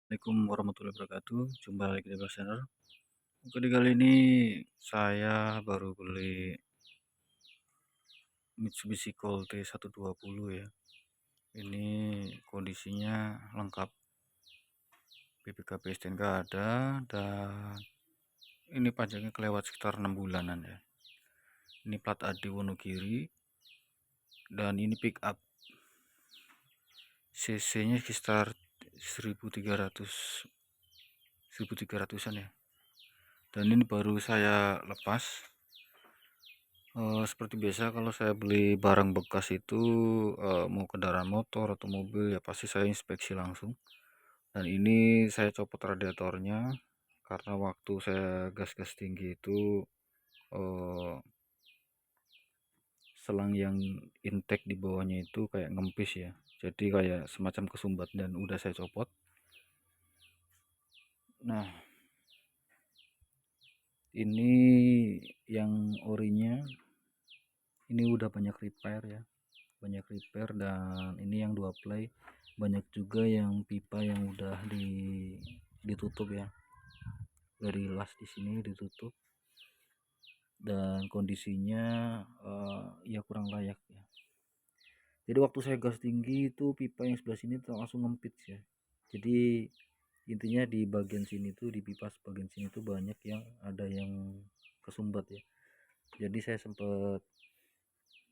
Assalamualaikum warahmatullahi wabarakatuh. Jumpa lagi di Bang Channel. Oke, di kali ini saya baru beli Mitsubishi Colt T120 ya. Ini kondisinya lengkap. BPKB STNK ada, dan ini pajaknya kelewat sekitar 6 bulanan ya. Ini plat AD Wonogiri, dan ini pick up. CC-nya sekitar 1300-an ya. Dan ini baru saya lepas. Seperti biasa kalau saya beli barang bekas itu, mau kendaraan motor atau mobil ya pasti saya inspeksi langsung. Dan ini saya copot radiatornya karena waktu saya gas-gas tinggi itu, selang yang intake di bawahnya itu kayak ngempis ya, jadi kayak semacam kesumbat, dan udah saya copot. Nah, ini yang orinya ini udah banyak repair ya, dan ini yang 2 play banyak juga yang pipa yang udah ditutup ya, dari las di sini ditutup, dan kondisinya ya kurang layak ya. Jadi waktu saya gas tinggi itu pipa yang sebelah sini tuh langsung ngempit ya. Jadi intinya di bagian sini tuh, di pipa bagian sini tuh banyak yang ada yang kesumbat ya. Jadi saya sempet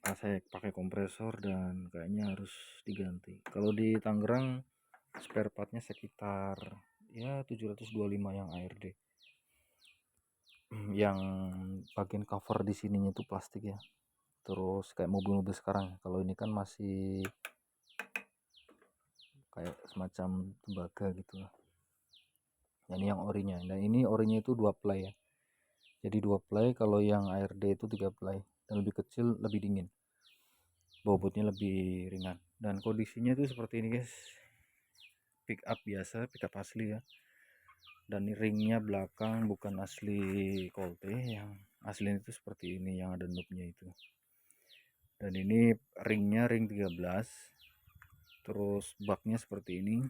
saya pakai kompresor dan kayaknya harus diganti. Kalau di Tangerang spare partnya sekitar ya 725 yang ARD. Yang bagian cover di sininya itu plastik ya. Terus kayak mobil-mobil sekarang, kalau ini kan masih kayak semacam tembaga gitu lah. Dan ini yang orinya, dan ini orinya itu 2 ply ya. Jadi 2 ply, kalau yang ARD itu 3 ply, dan lebih kecil, lebih dingin, bobotnya lebih ringan. Dan kondisinya itu seperti ini guys, pick up biasa, pick up asli ya. Dan ringnya belakang bukan asli Colt, yang asli itu seperti ini yang ada knoopnya itu. Dan ini ringnya ring 13, terus baknya seperti ini.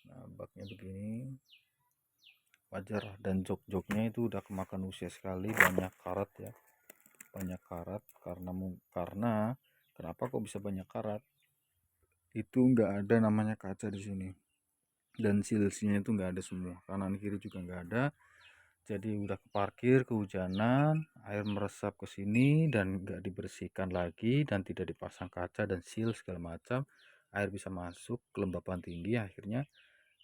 Nah, baknya begini, wajar. Dan jok-joknya itu udah kemakan usia sekali, banyak karat ya, banyak karat. Karena kenapa kok bisa banyak karat, itu nggak ada namanya kaca di sini, dan silsinya itu nggak ada semua, kanan kiri juga nggak ada. Jadi udah keparkir, kehujanan, air meresap ke sini dan nggak dibersihkan lagi, dan tidak dipasang kaca dan seal segala macam, air bisa masuk, kelembapan tinggi, akhirnya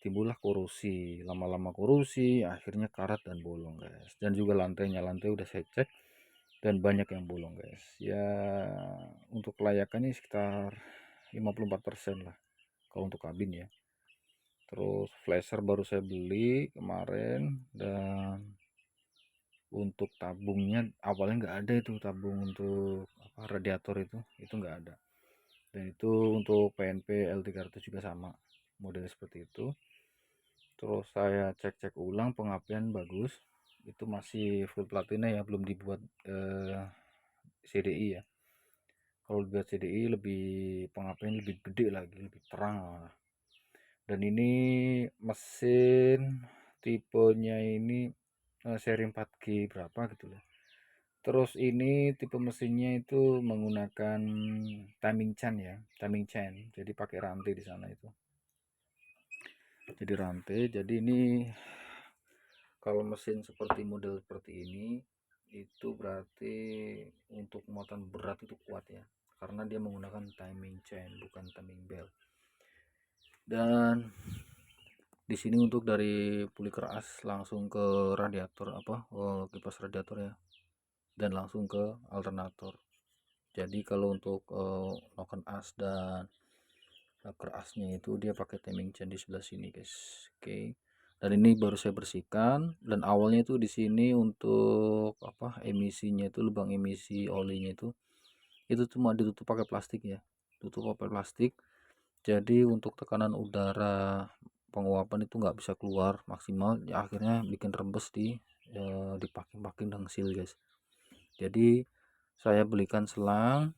timbullah korosi. Lama-lama korosi, akhirnya karat dan bolong guys. Dan juga lantai udah saya cek dan banyak yang bolong guys ya. Untuk kelayakannya sekitar 54% lah kalau untuk kabin ya. Terus flasher baru saya beli kemarin, dan untuk tabungnya awalnya nggak ada, itu tabung untuk radiator itu nggak ada. Dan itu untuk PNP L300 juga sama, model seperti itu. Terus saya cek-cek ulang, pengapian bagus, itu masih full platina ya, belum dibuat CDI ya. Kalau dibuat CDI lebih, pengapian lebih gede lagi, lebih terang lah. Dan ini mesin tipenya ini seri 4G berapa gitu loh. Terus ini tipe mesinnya itu menggunakan timing chain ya, timing chain. Jadi pakai rantai di sana itu. Jadi rantai. Jadi ini kalau mesin seperti model seperti ini itu berarti untuk muatan berat itu kuat ya, karena dia menggunakan timing chain bukan timing belt. Dan di sini untuk dari puli keras langsung ke radiator kipas radiator ya, dan langsung ke alternator. Jadi kalau untuk noken as dan kerasnya itu dia pakai timing chain di sebelah sini guys. Oke. Dan ini baru saya bersihkan, dan awalnya itu di sini untuk emisinya itu, lubang emisi olinya itu cuma ditutup pakai plastik ya, tutup pakai plastik. Jadi untuk tekanan udara penguapan itu nggak bisa keluar maksimal ya, akhirnya bikin rembes di packing dan seal guys. Jadi saya belikan selang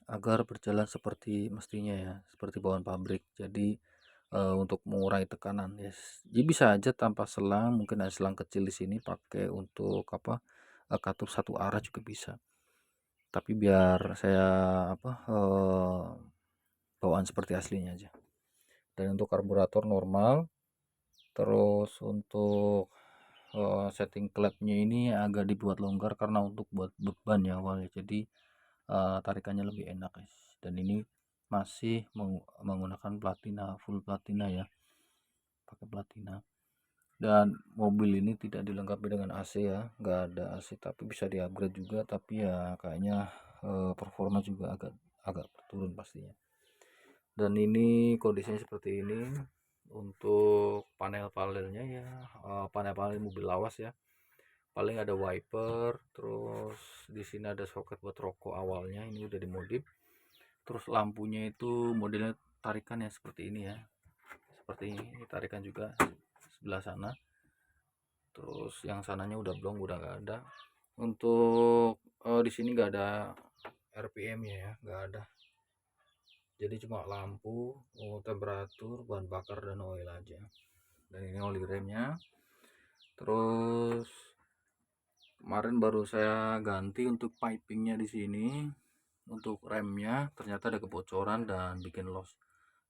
agar berjalan seperti mestinya ya, seperti bawaan pabrik. Jadi untuk mengurangi tekanan, yes. Jadi bisa aja tanpa selang, mungkin ada selang kecil di sini pakai untuk apa, katup satu arah juga bisa. Tapi biar saya apa, bawaan seperti aslinya aja. Dan untuk karburator normal, terus untuk setting klepnya ini agak dibuat longgar karena untuk buat beban ya awalnya, jadi tarikannya lebih enak guys. Dan ini masih menggunakan platina, full platina ya, pakai platina. Dan mobil ini tidak dilengkapi dengan AC ya, nggak ada AC, tapi bisa di upgrade juga, tapi ya kayaknya performa juga agak agak turun pastinya. Dan ini kondisinya seperti ini. Untuk panel-panelnya ya, panel-panel mobil lawas ya, paling ada wiper, terus di sini ada soket buat rokok awalnya, ini udah dimodif. Terus lampunya itu modelnya tarikan ya seperti ini ya, seperti ini tarikan juga sebelah sana. Terus yang sananya udah blong, udah nggak ada. Untuk di sini nggak ada RPM ya, nggak ada. Jadi cuma lampu, temperatur, bahan bakar dan oil aja. Dan ini oli remnya. Terus kemarin baru saya ganti untuk pipingnya di sini. Untuk remnya ternyata ada kebocoran dan bikin loss.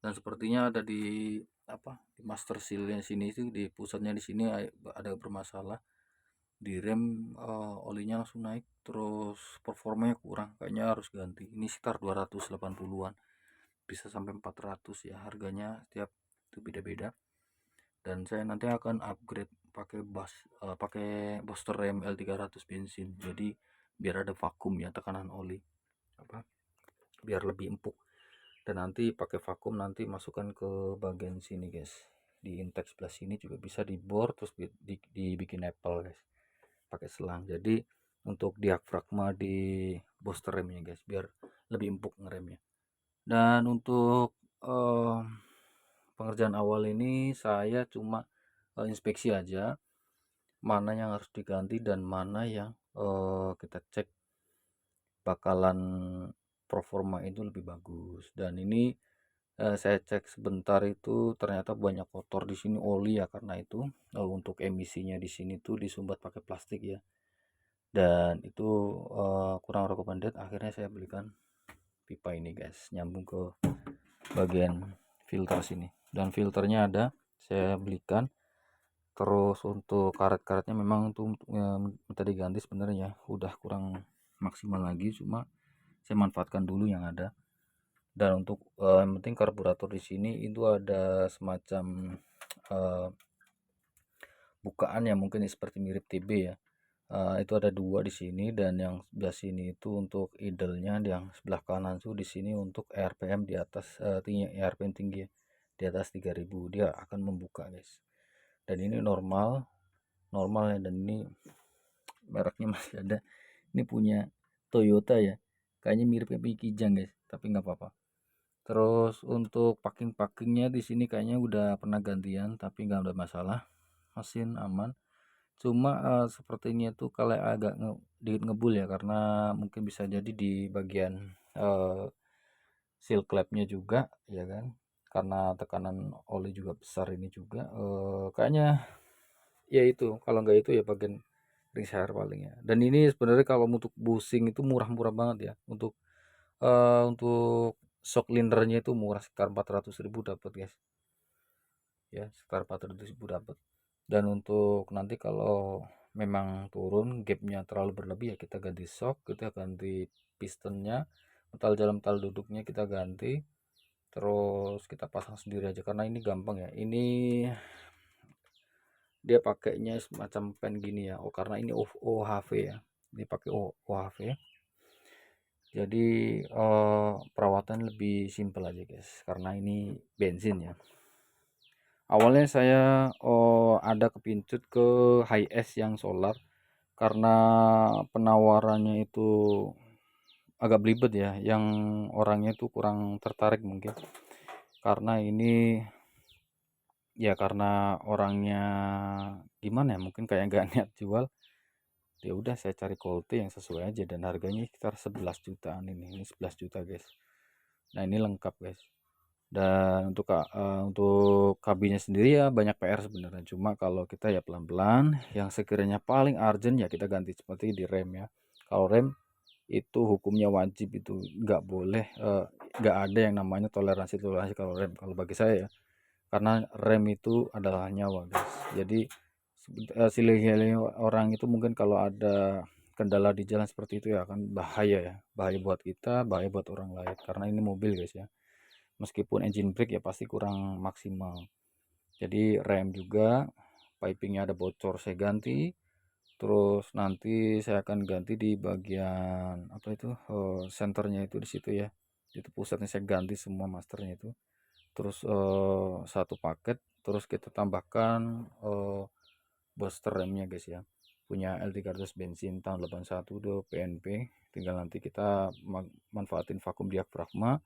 Dan sepertinya ada di apa, di master sealnya sini sih, di pusatnya di sini ada bermasalah. Di rem olinya langsung naik, terus performanya kurang, kayaknya harus ganti. Ini sekitar 280-an, bisa sampai 400 ya, harganya setiap itu beda-beda. Dan saya nanti akan upgrade pakai pakai booster rem L300 bensin, jadi biar ada vakum ya, tekanan oli apa, biar lebih empuk. Dan nanti pakai vakum, nanti masukkan ke bagian sini guys, di intake sebelah sini juga bisa dibor, terus dibikin apple guys, pakai selang. Jadi untuk diafragma di booster remnya guys, biar lebih empuk ngeremnya. Dan untuk pengerjaan awal ini saya cuma inspeksi aja mana yang harus diganti dan mana yang kita cek bakalan performa itu lebih bagus. Dan ini saya cek sebentar, itu ternyata banyak kotor di sini, oli ya, karena itu untuk emisinya di sini tuh disumbat pakai plastik ya, dan itu kurang recommended. Akhirnya saya belikan pipa ini guys, nyambung ke bagian filter sini, dan filternya ada saya belikan. Terus untuk karet-karetnya memang tuh minta diganti sebenarnya, udah kurang maksimal lagi, cuma saya manfaatkan dulu yang ada. Dan untuk yang penting karburator di sini itu ada semacam bukaan yang mungkin seperti mirip TB ya. Itu ada dua di sini, dan yang sebelah sini itu untuk idle-nya, yang sebelah kanan tuh di sini untuk RPM di atas tinggi, RPM tinggi ya, di atas 3000 dia akan membuka guys. Dan ini normal ya, dan ini mereknya masih ada. Ini punya Toyota ya, kayaknya mirip kayak Kijang guys, tapi nggak apa-apa. Terus untuk packing-packingnya di sini kayaknya udah pernah gantian, tapi nggak ada masalah, mesin aman. Cuma sepertinya tuh kalau agak dikit ngebul ya, karena mungkin bisa jadi di bagian seal clamp-nya juga ya kan, karena tekanan oli juga besar ini juga. Kayaknya ya itu, kalau nggak itu ya bagian ring share paling ya. Dan ini sebenarnya kalau untuk bushing itu murah-murah banget ya. Untuk shock lindernya itu murah, sekitar 400.000 dapat guys ya, sekitar 400.000 dapat. Dan untuk nanti kalau memang turun gapnya terlalu berlebih ya, kita ganti shock, kita ganti pistonnya, metal duduknya kita ganti, terus kita pasang sendiri aja, karena ini gampang ya. Ini dia pakainya semacam pen gini ya, karena ini OHV ya, dipakai OHV, jadi perawatan lebih simpel aja guys, karena ini bensin ya. Awalnya saya ada kepincut ke Hiace yang solar, karena penawarannya itu agak belibet ya, yang orangnya itu kurang tertarik mungkin, karena ini ya karena orangnya gimana ya, mungkin kayak nggak niat jual. Ya udah saya cari quality yang sesuai aja, dan harganya sekitar 11 jutaan. Ini 11 juta guys. Nah ini lengkap guys, Dan untuk kabinnya sendiri ya banyak PR sebenarnya, cuma kalau kita ya pelan-pelan, yang sekiranya paling urgent ya kita ganti, seperti di rem ya. Kalau rem itu hukumnya wajib, itu nggak boleh, nggak ada yang namanya toleransi-toleransi kalau rem, kalau bagi saya ya. Karena rem itu adalah nyawa, guys. Jadi silih-silih orang itu mungkin kalau ada kendala di jalan seperti itu ya akan bahaya ya, bahaya buat kita, bahaya buat orang lain, karena ini mobil, guys ya. Meskipun engine brake ya pasti kurang maksimal. Jadi rem juga pipingnya ada bocor, saya ganti. Terus nanti saya akan ganti di bagian apa itu, senternya itu di situ ya, itu pusatnya saya ganti semua, masternya itu. Terus satu paket, terus kita tambahkan booster remnya, guys ya, punya L300 bensin tahun 81 do PNP. Tinggal nanti kita manfaatin vakum diafragma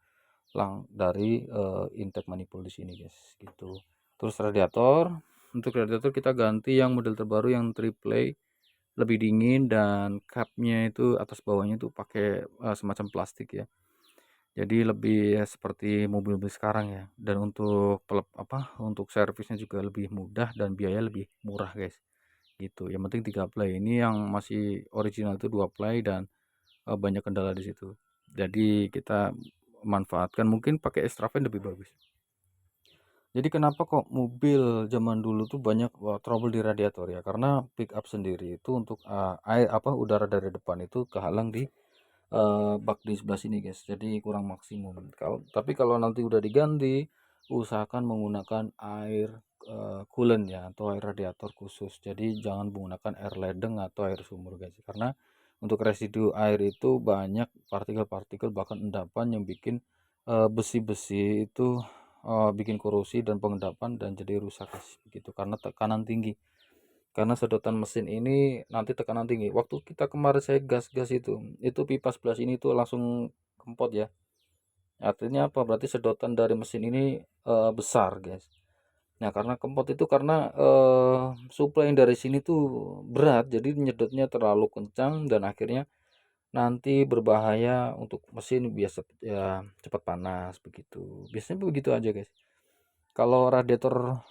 dari intake manifold di sini, guys, gitu. Terus radiator, untuk radiator kita ganti yang model terbaru yang triple, lebih dingin, dan cupnya itu atas bawahnya itu pakai semacam plastik ya, jadi lebih ya seperti mobil-mobil sekarang ya. Dan untuk servisnya juga lebih mudah dan biaya lebih murah, guys, gitu. Yang penting 3 play, ini yang masih original itu 2 play, dan banyak kendala di situ. Jadi kita manfaatkan, mungkin pakai extra fan lebih bagus. Jadi kenapa kok mobil zaman dulu tuh banyak trouble di radiator ya? Karena pick up sendiri itu untuk udara dari depan itu kehalang di bak di sebelah sini, guys. Jadi kurang maksimum. Tapi kalau nanti udah diganti, usahakan menggunakan air coolant ya, atau air radiator khusus. Jadi jangan menggunakan air ledeng atau air sumur, guys. Karena untuk residu air itu banyak partikel-partikel, bahkan endapan yang bikin besi-besi itu bikin korosi dan pengendapan dan jadi rusak, guys, begitu, karena tekanan tinggi. Karena sedotan mesin ini nanti tekanan tinggi. Waktu kita kemarin saya gas-gas itu pipa sebelah sini tuh langsung kempot ya. Artinya apa? Berarti sedotan dari mesin ini besar, guys. Nah, karena kempot itu karena suplai yang dari sini tuh berat, jadi nyedotnya terlalu kencang dan akhirnya nanti berbahaya untuk mesin, biasa ya cepat panas begitu. Biasanya begitu aja, guys. Kalau radiator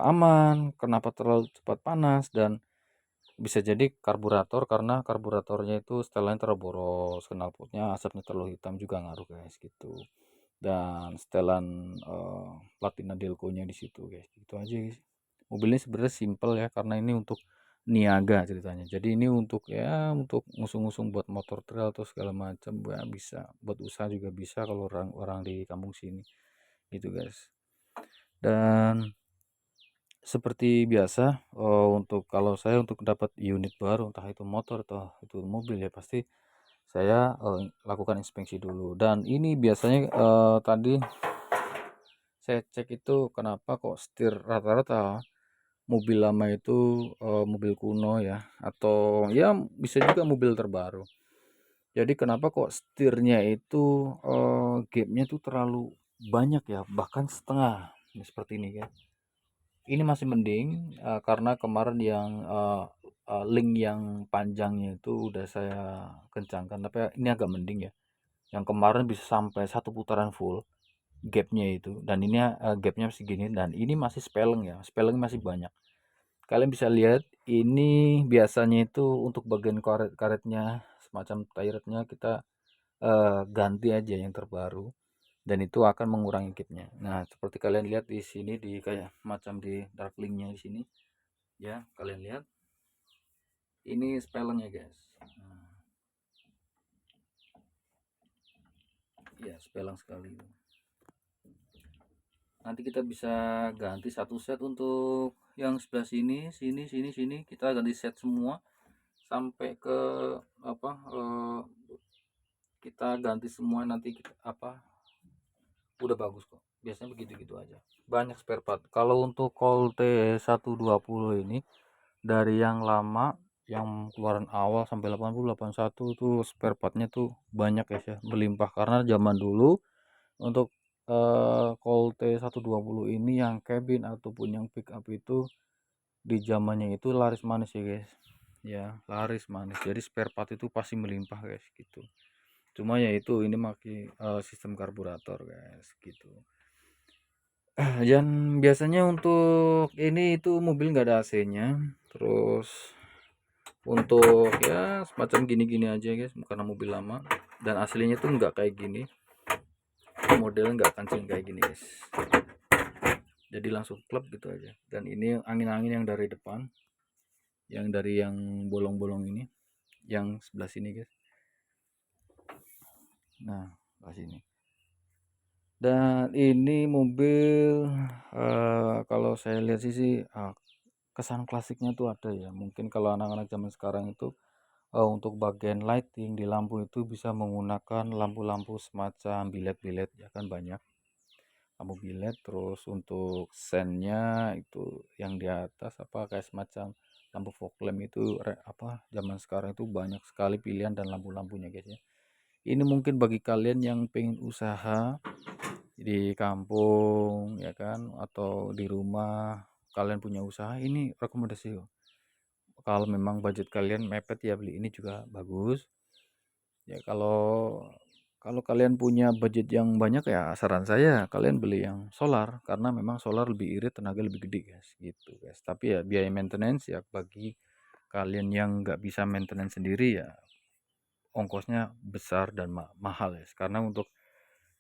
aman, kenapa terlalu cepat panas? Dan bisa jadi karburator, karena karburatornya itu setelannya terlalu boros, knalpotnya asapnya terlalu hitam juga ngaruh, guys, gitu. Dan setelan platina delconya di situ, guys, gitu aja, guys. Mobilnya sebenarnya simple ya, karena ini untuk niaga ceritanya. Jadi ini untuk ngusung-ngusung buat motor trail atau segala macam ya, bisa buat usaha juga bisa kalau orang-orang di kampung sini, gitu, guys. Dan seperti biasa, kalau saya untuk dapat unit baru, entah itu motor atau itu mobil ya, pasti saya lakukan inspeksi dulu. Dan ini biasanya tadi saya cek itu, kenapa kok setir rata-rata mobil lama itu mobil kuno ya, atau ya bisa juga mobil terbaru. Jadi kenapa kok setirnya itu gapnya tuh terlalu banyak ya, bahkan setengah. Ini seperti ini ya. Ini masih mending karena kemarin yang link yang panjangnya itu udah saya kencangkan, tapi ini agak mending ya. Yang kemarin bisa sampai satu putaran full gapnya itu, dan ini gapnya masih gini, dan ini masih spelling ya, spelling masih banyak. Kalian bisa lihat ini biasanya itu untuk bagian karetnya, semacam tire-nya kita ganti aja yang terbaru, dan itu akan mengurangi gapnya. Nah, seperti kalian lihat di sini, di kayak macam di dark linknya di sini ya, kalian lihat ini spellingnya, guys. Nah, ya spelling sekali. Nanti kita bisa ganti satu set untuk yang sebelah sini, sini kita ganti set semua sampai ke apa kita ganti semua, nanti udah bagus kok. Biasanya begitu-gitu aja. Banyak spare part. Kalau untuk Colt 120 ini, dari yang lama, yang keluaran awal sampai 80 81 tuh spare partnya tuh banyak, ya, berlimpah. Karena zaman dulu untuk Colt 120 ini yang cabin ataupun yang pick up itu di zamannya itu laris manis ya, guys. Ya, laris manis. Jadi spare part itu pasti melimpah, guys, gitu. Cuma ya itu, ini pakai sistem karburator, guys, gitu. Dan biasanya untuk ini itu mobil nggak ada AC-nya, terus untuk ya semacam gini-gini aja guys, karena mobil lama dan aslinya tuh nggak kayak gini, modelnya nggak kancing kayak gini guys, jadi langsung klep gitu aja. Dan ini angin-angin yang dari depan, yang dari yang bolong-bolong ini, yang sebelah sini guys, nah sebelah sini. Dan ini mobil kalau saya lihat sih kesan klasiknya tuh ada ya. Mungkin kalau anak-anak zaman sekarang itu untuk bagian lighting di lampu itu bisa menggunakan lampu-lampu semacam bilet-bilet ya kan, banyak lampu bilet. Terus untuk sennya itu yang di atas apa kayak semacam lampu fog lamp itu apa zaman sekarang itu banyak sekali pilihan dan lampu-lampunya guys ya. Ini mungkin bagi kalian yang pengen usaha di kampung ya kan, atau di rumah kalian punya usaha, ini rekomendasi. Kalau memang budget kalian mepet ya beli ini juga bagus ya. Kalau kalian punya budget yang banyak ya saran saya kalian beli yang solar, karena memang solar lebih irit, tenaga lebih gede guys gitu guys. Tapi ya biaya maintenance ya bagi kalian yang nggak bisa maintenance sendiri ya ongkosnya besar dan mahal ya. Karena untuk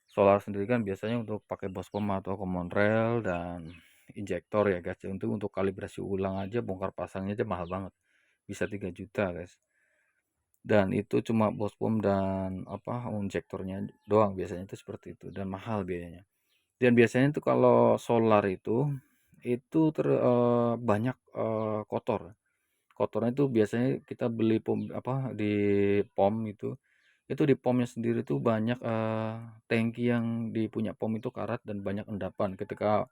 solar sendiri kan biasanya untuk pakai bospom atau common rail dan injektor ya guys. Untuk kalibrasi ulang aja, bongkar pasangnya aja mahal banget, bisa 3 juta guys. Dan itu cuma bospom dan apa injektornya doang, biasanya itu seperti itu dan mahal biayanya. Dan biasanya itu kalau solar itu banyak kotor. Kotornya itu biasanya kita beli pom apa di pom itu di pomnya sendiri tuh banyak tangki yang punya pom itu karat dan banyak endapan. Ketika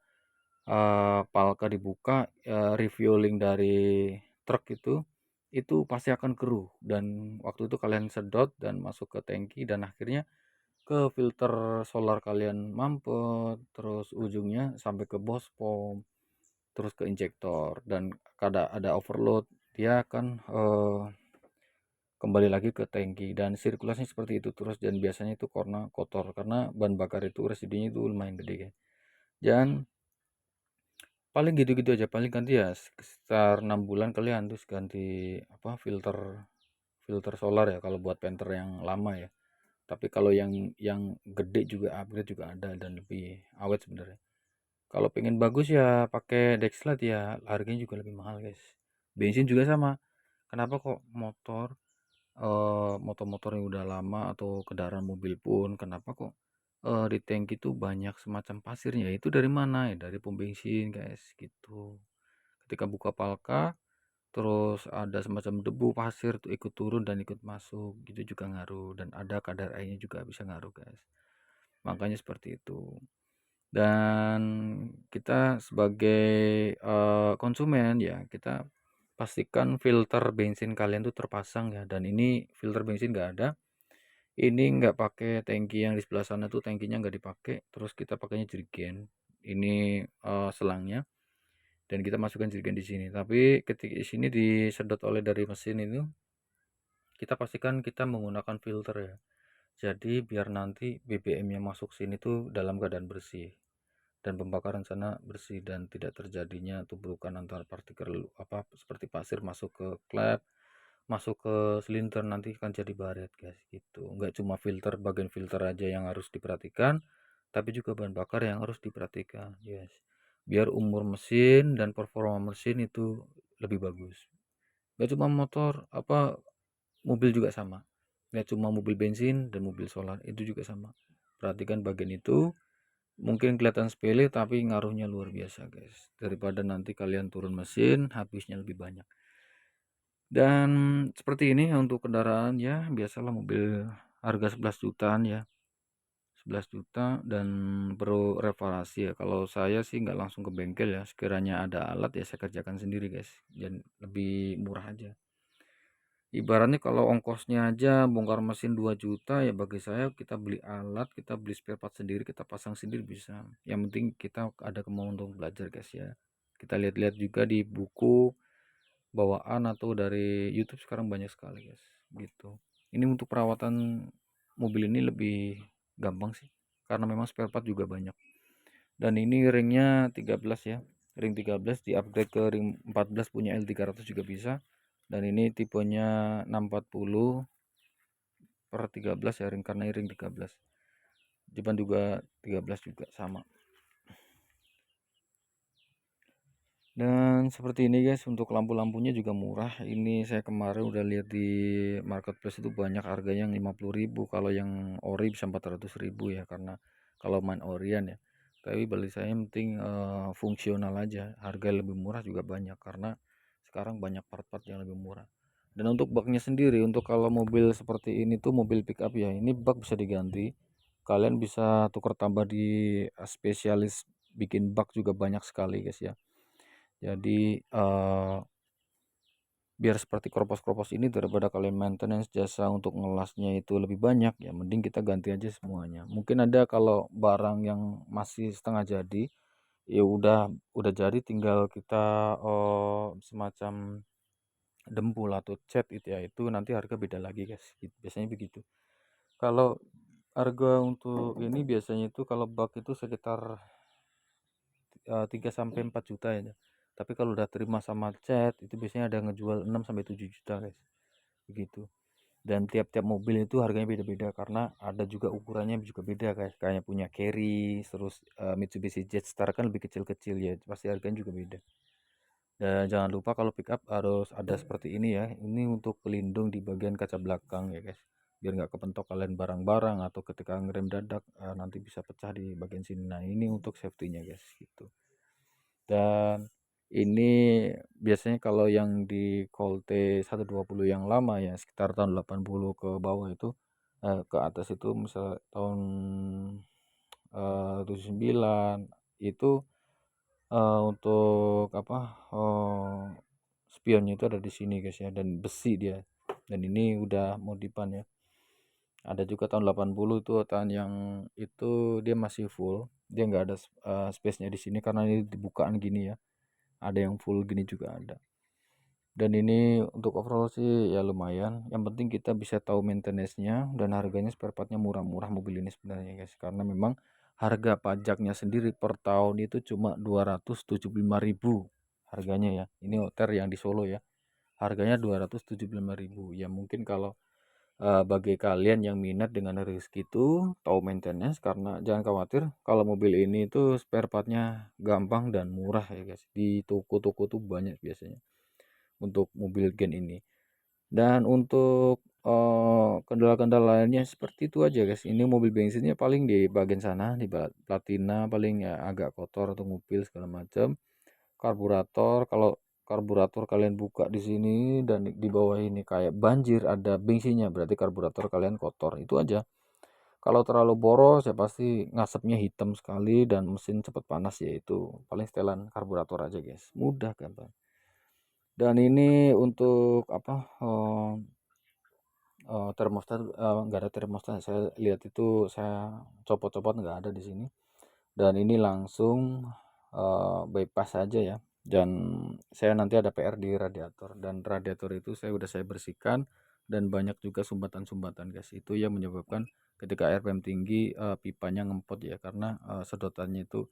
palka dibuka, refueling dari truk itu pasti akan keruh, dan waktu itu kalian sedot dan masuk ke tangki dan akhirnya ke filter solar kalian mampet, terus ujungnya sampai ke bospom, terus ke injektor, dan kada ada overload dia akan kembali lagi ke tangki dan sirkulasinya seperti itu terus. Dan biasanya itu karena kotor, karena bahan bakar itu residunya itu lumayan gede ya. Dan paling gitu-gitu aja, paling ganti ya sekitar 6 bulan kalian terus ganti apa filter filter solar ya kalau buat printer yang lama ya. Tapi kalau yang gede juga upgrade juga ada dan lebih awet sebenarnya. Kalau pengen bagus ya pakai Dexlite ya, harganya juga lebih mahal guys. Bensin juga sama. Kenapa kok motor-motor yang udah lama atau kendaraan mobil pun kenapa kok di tangki itu banyak semacam pasirnya? Itu dari mana ya? Dari pom bensin guys gitu. Ketika buka palka terus ada semacam debu pasir tuh ikut turun dan ikut masuk, gitu juga ngaruh, dan ada kadar airnya juga bisa ngaruh guys. Makanya seperti itu. Dan kita sebagai konsumen ya, kita pastikan filter bensin kalian tuh terpasang ya. Dan ini filter bensin nggak ada, ini nggak pakai tangki yang di sebelah sana tuh, tangkinya nggak dipakai, terus kita pakainya jerigen. Ini selangnya, dan kita masukkan jerigen di sini. Tapi ketika di sini disedot oleh dari mesin itu, kita pastikan kita menggunakan filter ya. Jadi biar nanti BBM yang masuk sini tuh dalam keadaan bersih dan pembakaran sana bersih, dan tidak terjadinya tumpukan antar partikel apa seperti pasir masuk ke klep, masuk ke silinder, nanti akan jadi baret guys gitu. Nggak cuma filter, bagian filter aja yang harus diperhatikan, tapi juga bahan bakar yang harus diperhatikan guys, biar umur mesin dan performa mesin itu lebih bagus. Nggak cuma motor apa mobil juga sama, nggak cuma mobil bensin dan mobil solar, itu juga sama. Perhatikan bagian itu, mungkin kelihatan sepele tapi ngaruhnya luar biasa guys, daripada nanti kalian turun mesin habisnya lebih banyak. Dan seperti ini untuk kendaraan ya, biasalah mobil harga 11 jutaan ya, 11 juta dan perlu reparasi ya. Kalau saya sih nggak langsung ke bengkel ya, sekiranya ada alat ya saya kerjakan sendiri guys, dan lebih murah aja. Ibaratnya kalau ongkosnya aja bongkar mesin 2 juta ya, bagi saya kita beli alat, kita beli spare part sendiri, kita pasang sendiri bisa. Yang penting kita ada kemauan untuk belajar guys ya. Kita lihat-lihat juga di buku bawaan atau dari YouTube, sekarang banyak sekali guys gitu. Ini untuk perawatan mobil ini lebih gampang sih, karena memang spare part juga banyak. Dan ini ringnya 13 ya, ring 13 di upgrade ke ring 14 punya L300 juga bisa. Dan ini tipenya 640 per 13 ya, ring karena ring 13. Jeban juga 13 juga sama. Dan seperti ini guys, untuk lampu-lampunya juga murah. Ini saya kemarin udah lihat di marketplace itu banyak harganya yang 50.000. Kalau yang ori bisa 400.000 ya, karena kalau main orian ya. Tapi balik saya yang penting fungsional aja. Harga lebih murah juga banyak karena sekarang banyak part-part yang lebih murah. Dan untuk baknya sendiri, untuk kalau mobil seperti ini tuh mobil pick up ya, ini bak bisa diganti. Kalian bisa tukar tambah di spesialis bikin bak juga banyak sekali guys ya. Jadi biar seperti keropos-keropos ini, daripada kalian maintenance jasa untuk ngelasnya itu lebih banyak ya, mending kita ganti aja semuanya. Mungkin ada kalau barang yang masih setengah jadi ya udah jadi, tinggal kita semacam dempul atau cat itu ya, itu nanti harga beda lagi guys, biasanya begitu. Kalau harga untuk ini biasanya itu kalau bak itu sekitar 3 sampai 4 juta ya. Tapi kalau udah terima sama cat itu biasanya ada ngejual 6 sampai 7 juta guys. Begitu. Dan tiap-tiap mobil itu harganya beda-beda karena ada juga ukurannya juga beda guys. Kayak punya Carry, terus Mitsubishi Jetstar kan lebih kecil-kecil ya. Pasti harganya juga beda. Dan jangan lupa kalau pick up harus ada seperti ini ya. Ini untuk pelindung di bagian kaca belakang ya guys. Biar nggak kepentok kalian barang-barang atau ketika ngerem dadak nanti bisa pecah di bagian sini. Nah ini untuk safety-nya guys gitu. Dan ini biasanya kalau yang di Colte 120 yang lama ya, sekitar tahun 80 ke bawah itu ke atas itu, misal tahun 79 itu untuk apa spionnya itu ada di sini guys ya, dan besi dia. Dan ini udah modifan ya. Ada juga tahun 80 itu tahun yang itu dia masih full, dia nggak ada space-nya di sini karena ini dibukaan gini ya. Ada yang full gini juga ada. Dan ini untuk overall sih ya lumayan, yang penting kita bisa tahu maintenance-nya, dan harganya spare partnya murah-murah mobil ini sebenarnya guys, karena memang harga pajaknya sendiri per tahun itu cuma 275.000 harganya ya. Ini OTR yang di Solo ya, harganya 275.000 ya. Mungkin kalau bagi kalian yang minat dengan harga itu, tahu maintenance, karena jangan khawatir, kalau mobil ini itu spare partnya gampang dan murah ya guys. Di toko-toko tuh banyak biasanya untuk mobil gen ini. Dan untuk kendala-kendala lainnya seperti itu aja guys. Ini mobil bensinnya paling di bagian sana, di platina paling ya agak kotor atau ngupil segala macam. Karburator, kalau karburator kalian buka di sini dan di bawah ini kayak banjir ada bensinnya, berarti karburator kalian kotor. Itu aja. Kalau terlalu boros ya pasti ngasapnya hitam sekali dan mesin cepat panas, yaitu paling setelan karburator aja guys. Mudah gampang. Dan ini untuk apa termostat, nggak ada termostat. Saya lihat itu, saya copot-copot nggak ada di sini. Dan ini langsung bypass saja ya. Dan saya nanti ada PR di radiator, dan radiator itu saya bersihkan, dan banyak juga sumbatan-sumbatan guys. Itu yang menyebabkan ketika RPM tinggi pipanya ngempot ya, karena sedotannya itu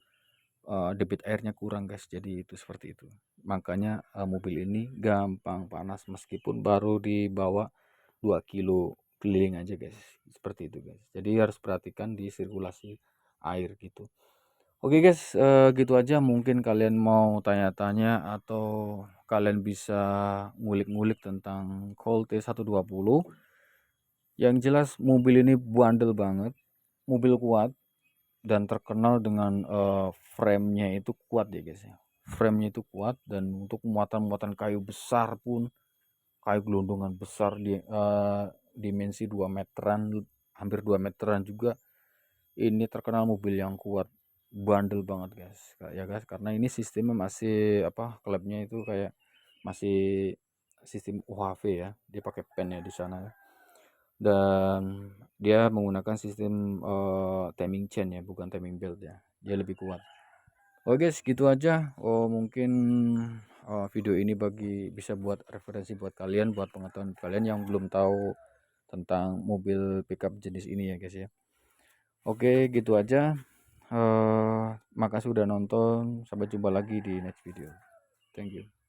debit airnya kurang guys. Jadi itu seperti itu, makanya mobil ini gampang panas meskipun baru dibawa 2 kilo keliling aja guys, seperti itu guys. Jadi harus perhatikan di sirkulasi air gitu. Oke guys, gitu aja. Mungkin kalian mau tanya-tanya atau kalian bisa ngulik-ngulik tentang Colt T120. Yang jelas mobil ini bandel banget, mobil kuat, dan terkenal dengan frame-nya itu kuat ya guys ya. Frame-nya itu kuat, dan untuk muatan-muatan kayu besar pun, kayu gelondongan besar di dimensi 2 meteran, hampir 2 meteran juga, ini terkenal mobil yang kuat, bandel banget guys ya guys, karena ini sistemnya masih apa, klubnya itu kayak masih sistem UHV ya, dia pakai pen ya di sana ya. Dan dia menggunakan sistem timing chain ya, bukan timing belt ya, dia lebih kuat. Oke guys, gitu aja. Mungkin video ini bisa buat referensi buat kalian, buat pengetahuan kalian yang belum tahu tentang mobil pickup jenis ini ya guys ya. Oke, gitu aja. Makasih udah nonton, sampai jumpa lagi di next video. Thank you.